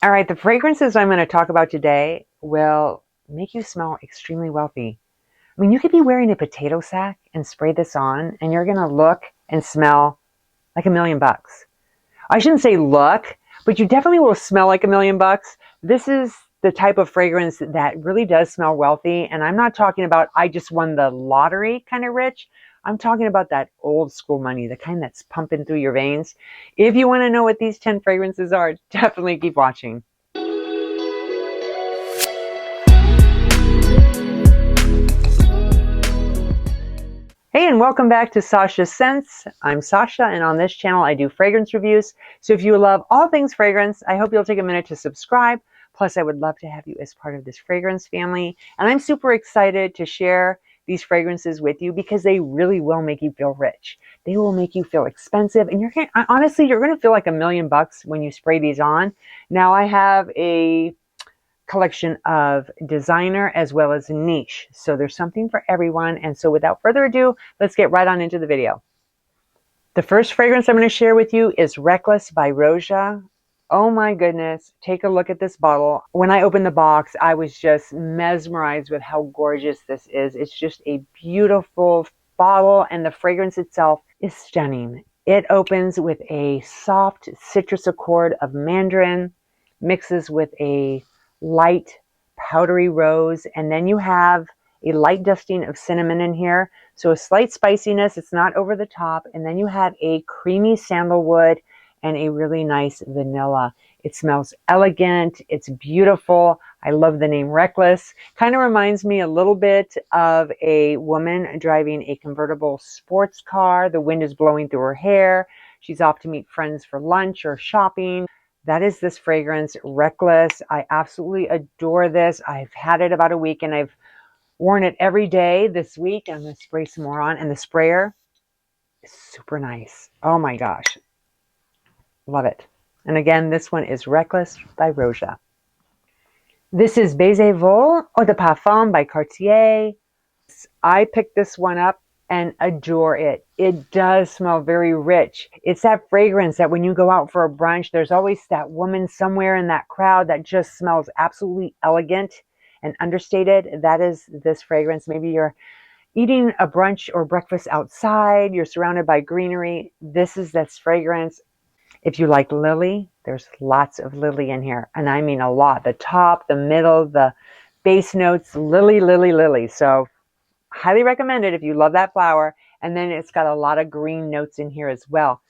All right, the fragrances I'm going to talk about today will make you smell extremely wealthy. I mean, you could be wearing a potato sack and spray this on, and you're going to look and smell like $1,000,000. I shouldn't say look, but you definitely will smell like $1,000,000. This is the type of fragrance that really does smell wealthy. And I'm not talking about I just won the lottery kind of rich. I'm talking about that old school money, the kind that's pumping through your veins. If you want to know what these 10 fragrances are, definitely keep watching. Hey, and welcome back to Sasha's Scents. I'm Sasha, and on this channel I do fragrance reviews. So if you love all things fragrance, I hope you'll take a minute to subscribe. Plus, I would love to have you as part of this fragrance family. And I'm super excited to share these fragrances with you because they really will make you feel rich. They will make you feel expensive, and honestly, you're going to feel like $1,000,000 when you spray these on. Now, I have a collection of designer as well as niche. So there's something for everyone. And so without further ado, let's get right on into the video. The first fragrance I'm going to share with you is Reckless by Roja. Oh my goodness, take a look at this bottle. When I opened the box, I was just mesmerized with how gorgeous this is. It's just a beautiful bottle, and the fragrance itself is stunning. It opens with a soft citrus accord of mandarin, mixes with a light powdery rose, and then you have a light dusting of cinnamon in here. So a slight spiciness, it's not over the top. And then you have a creamy sandalwood and a really nice vanilla. It smells elegant. It's beautiful. I love the name Reckless. Kind of reminds me a little bit of a woman driving a convertible sports car. The wind is blowing through her hair. She's off to meet friends for lunch or shopping. That is this fragrance, Reckless. I absolutely adore this. I've had it about a week and I've worn it every day this week. I'm going to spray some more on. And the sprayer is super nice. Oh my gosh. Love it. And again, this one is Reckless by Roja. This is Baiser Vol Eau de Parfum by Cartier. I picked this one up and adore it. It does smell very rich. It's that fragrance that when you go out for a brunch, there's always that woman somewhere in that crowd that just smells absolutely elegant and understated. That is this fragrance. Maybe you're eating a brunch or breakfast outside, you're surrounded by greenery. This is this fragrance. If you like lily, there's lots of lily in here. And I mean a lot. The top, the middle, the base notes, lily, lily, lily. So highly recommend it if you love that flower. And then it's got a lot of green notes in here as well.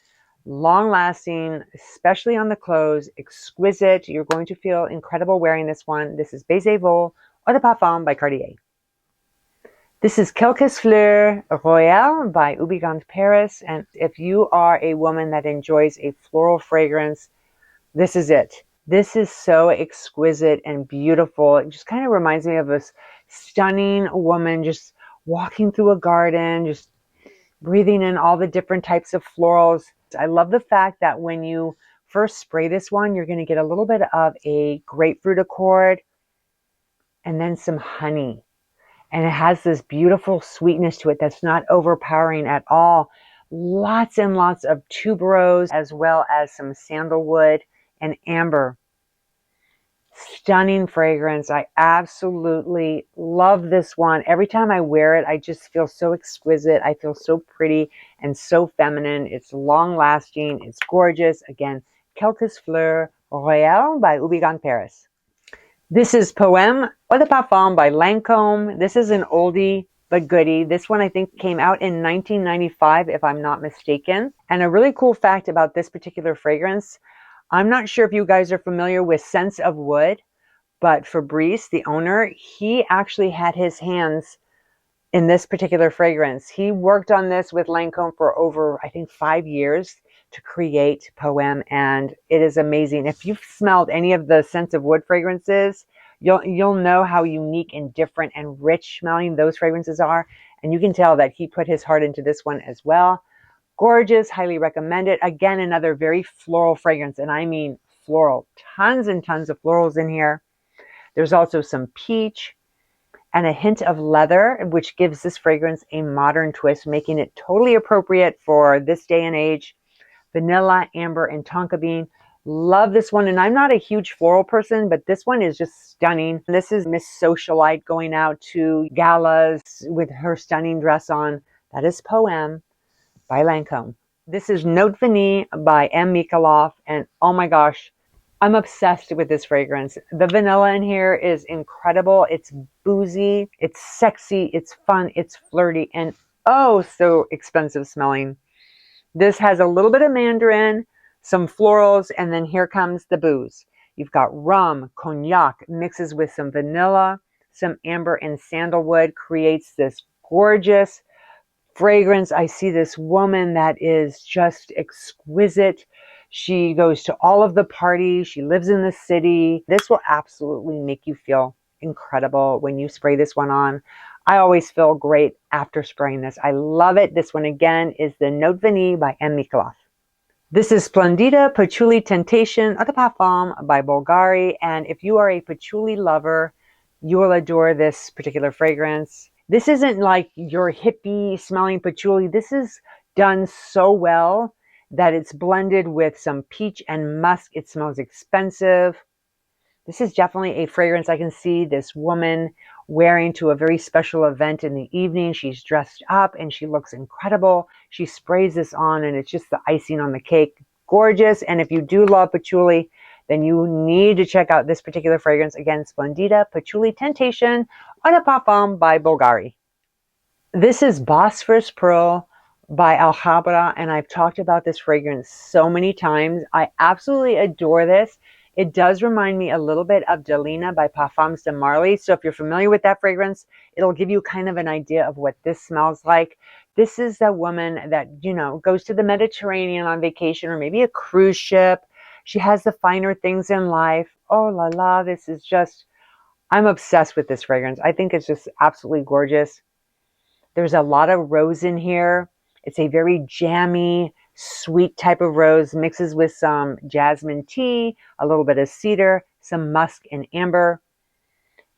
Long lasting, especially on the clothes, exquisite. You're going to feel incredible wearing this one. This is Baiser Vol Eau de Parfum by Cartier. This is Quelques Fleurs Royales by Ubigant Paris. And if you are a woman that enjoys a floral fragrance, this is it. This is so exquisite and beautiful. It just kind of reminds me of this stunning woman just walking through a garden, just breathing in all the different types of florals. I love the fact that when you first spray this one, you're going to get a little bit of a grapefruit accord and then some honey. And it has this beautiful sweetness to it that's not overpowering at all. Lots and lots of tuberose as well as some sandalwood and amber. Stunning fragrance. I absolutely love this one. Every time I wear it, I just feel so exquisite. I feel so pretty and so feminine. It's long lasting. It's gorgeous. Again, Quelques Fleurs Royales by Ubigant Paris. This is Poème Eau de Parfum by Lancôme. This is an oldie but goodie. This one I think came out in 1995 if I'm not mistaken. And a really cool fact about this particular fragrance, I'm not sure if you guys are familiar with Scents of Wood, but Fabrice, the owner, he actually had his hands in this particular fragrance. He worked on this with Lancôme for over, I think, 5 years to create Poème, and it is amazing. If you've smelled any of the Scents of Wood fragrances, you'll know how unique and different and rich smelling those fragrances are, and you can tell that he put his heart into this one as well. Gorgeous, highly recommended. Again, another very floral fragrance, and I mean floral. Tons and tons of florals in here. There's also some peach and a hint of leather, which gives this fragrance a modern twist, making it totally appropriate for this day and age. Vanilla, amber, and tonka bean. Love this one. And I'm not a huge floral person, but this one is just stunning. This is Miss Socialite going out to galas with her stunning dress on. That is Poem by Lancome. This is Note Vanille by M. Mikhailoff. And oh my gosh, I'm obsessed with this fragrance. The vanilla in here is incredible. It's boozy, it's sexy, it's fun, it's flirty, and oh, so expensive smelling. This has a little bit of mandarin, some florals, and then here comes the booze. You've got rum, cognac, mixes with some vanilla, some amber and sandalwood, creates this gorgeous fragrance. I see this woman that is just exquisite. She goes to all of the parties. She lives in the city. This will absolutely make you feel incredible when you spray this one on. I always feel great after spraying this. I love it. This one again is the Note Vanille by M. Mikhailoff. This is Splendida Patchouli Tentation Eau de Parfum by Bulgari. And if you are a patchouli lover, you will adore this particular fragrance. This isn't like your hippie smelling patchouli. This is done so well that it's blended with some peach and musk. It smells expensive. This is definitely a fragrance I can see this woman wearing to a very special event in the evening. She's dressed up and she looks incredible. She sprays this on and it's just the icing on the cake. Gorgeous. And if you do love patchouli, then you need to check out this particular fragrance. Again, Splendida Patchouli Tentation Eau de Parfum by Bulgari. This is Bosphorus Pearl by Alhambra, and I've talked about this fragrance so many times. I absolutely adore this. It does remind me a little bit of Delina by Parfums de Marly. So if you're familiar with that fragrance, it'll give you kind of an idea of what this smells like. This is a woman that, you know, goes to the Mediterranean on vacation or maybe a cruise ship. She has the finer things in life. Oh la la, this is just, I'm obsessed with this fragrance. I think it's just absolutely gorgeous. There's a lot of rose in here. It's a very jammy, sweet type of rose, mixes with some jasmine tea, a little bit of cedar, some musk and amber.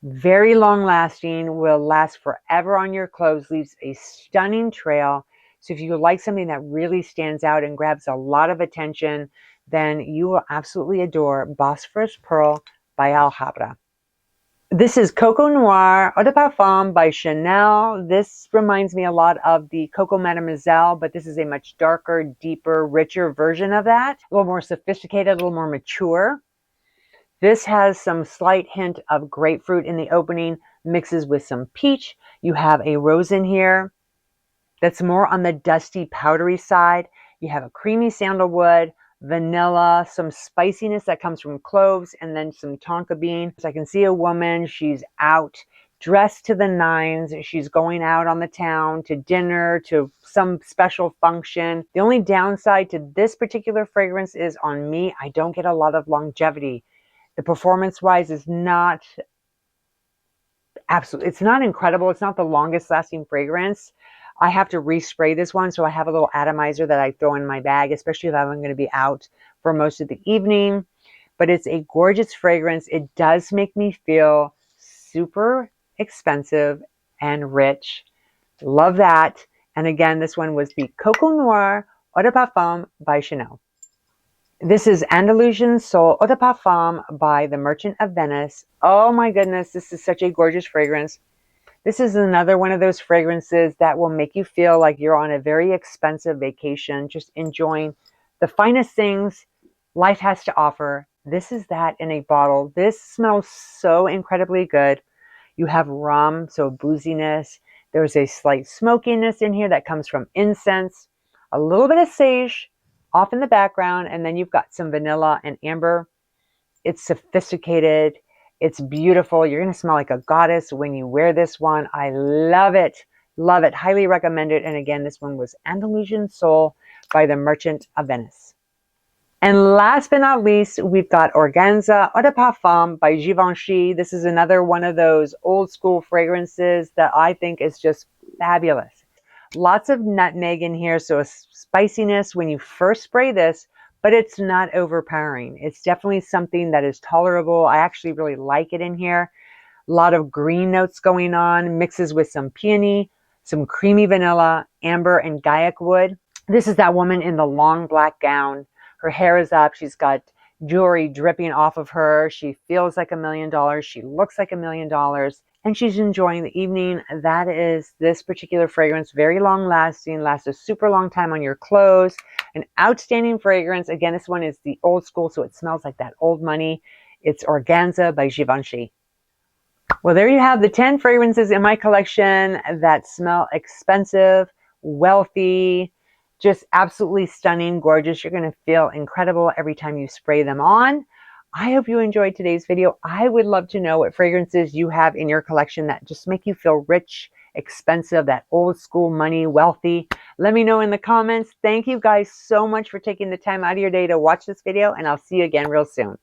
Very long lasting, will last forever on your clothes, leaves a stunning trail. So if you like something that really stands out and grabs a lot of attention, then you will absolutely adore Bosphorus Pearl by Alhambra. This is Coco Noir Eau de Parfum by Chanel. This reminds me a lot of the Coco Mademoiselle, but this is a much darker, deeper, richer version of that. A little more sophisticated, a little more mature. This has some slight hint of grapefruit in the opening, mixes with some peach. You have a rose in here that's more on the dusty, powdery side. You have a creamy sandalwood, vanilla, some spiciness that comes from cloves, and then some tonka bean. So I can see a woman, she's out dressed to the nines. She's going out on the town to dinner, to some special function. The only downside to this particular fragrance is on me, I don't get a lot of longevity. The performance-wise is not absolutely, it's not incredible. It's not the longest lasting fragrance. I have to respray this one, so I have a little atomizer that I throw in my bag, especially if I'm going to be out for most of the evening. But it's a gorgeous fragrance. It does make me feel super expensive and rich. Love that. And again, this one was the Coco Noir Eau de Parfum by Chanel. This is Andalusian Soul Eau de Parfum by the Merchant of Venice. Oh my goodness, this is such a gorgeous fragrance. This is another one of those fragrances that will make you feel like you're on a very expensive vacation, just enjoying the finest things life has to offer. This is that in a bottle. This smells so incredibly good. You have rum, so booziness. There's a slight smokiness in here that comes from incense, a little bit of sage off in the background, and then you've got some vanilla and amber. It's sophisticated. It's beautiful. You're going to smell like a goddess when you wear this one. I love it. Love it. Highly recommend it. And again, this one was Andalusian Soul by the Merchant of Venice. And last but not least, we've got Organza Eau de Parfum by Givenchy. This is another one of those old school fragrances that I think is just fabulous. Lots of nutmeg in here, so a spiciness when you first spray this, but it's not overpowering. It's definitely something that is tolerable. I actually really like it in here. A lot of green notes going on, mixes with some peony, some creamy vanilla, amber, and gaiac wood. This is that woman in the long black gown. Her hair is up. She's got jewelry dripping off of her. She feels like $1,000,000. She looks like $1,000,000. And she's enjoying the evening. That is this particular fragrance. Very long lasting, lasts a super long time on your clothes. An outstanding fragrance. Again, this one is the old school, so it smells like that old money. It's Organza by Givenchy. Well, there you have the 10 fragrances in my collection that smell expensive, wealthy, just absolutely stunning, gorgeous. You're going to feel incredible every time you spray them on. I hope you enjoyed today's video. I would love to know what fragrances you have in your collection that just make you feel rich, expensive, that old school money, wealthy. Let me know in the comments. Thank you guys so much for taking the time out of your day to watch this video, and I'll see you again real soon.